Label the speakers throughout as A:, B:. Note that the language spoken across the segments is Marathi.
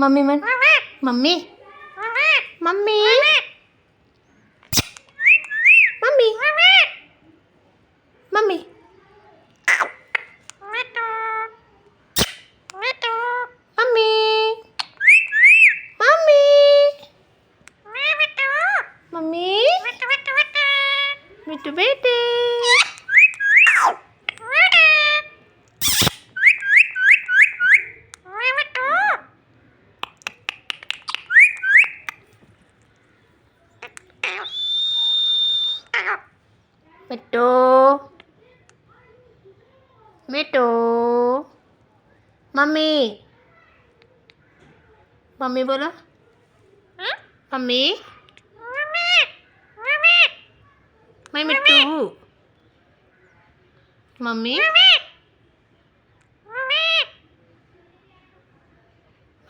A: मम्मी म्हण. Mummy mummy mummy mummy mummy mummy mummy Mittu बेटे मिट्टू मिट्टू मम्मी मम्मी बोलो. मम्मी मैं Mittu. Mummy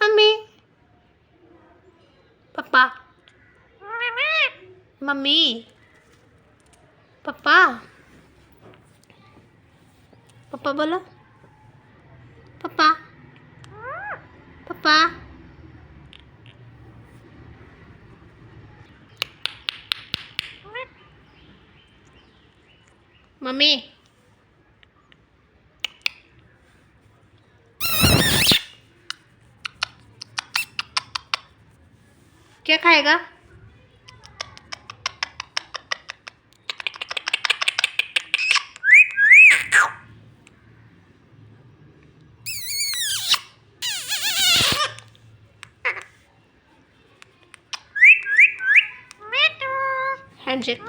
A: mummy papa mummy papa papa बोलो. पापा पापा मम्मी क्या खाएगा? हैंडशेक.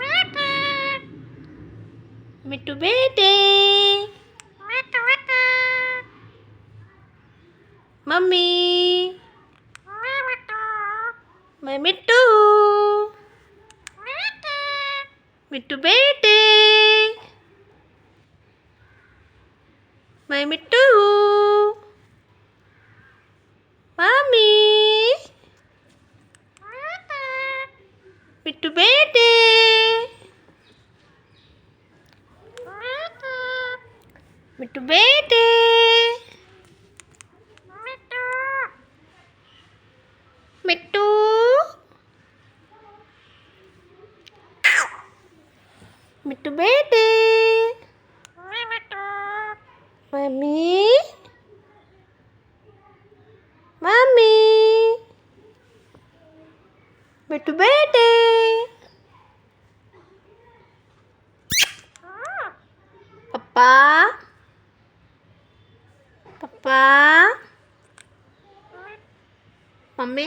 A: मिट्टू बेटे मम्मी मैं मिट्टू. मिट्टू बेटे मैं मिट्टू. मम्मी मिट्टू बेटे मिट्टू बेटे मिट्टू मिट्टू बेटे मम्मी मम्मी मिट्टू बेटे पापा पापा मम्मी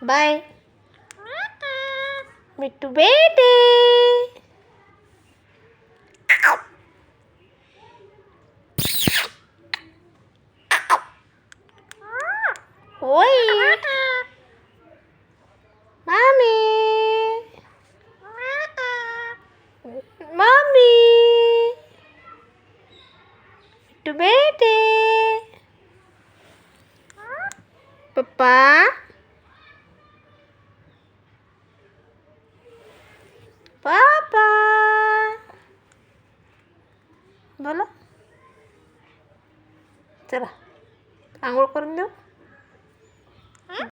A: बाय मिट्टू बेटे. ओए मम्मी मम्मी मिट्टू बेटे पापा पापा बोलो. चला आंघोळ करून देऊ.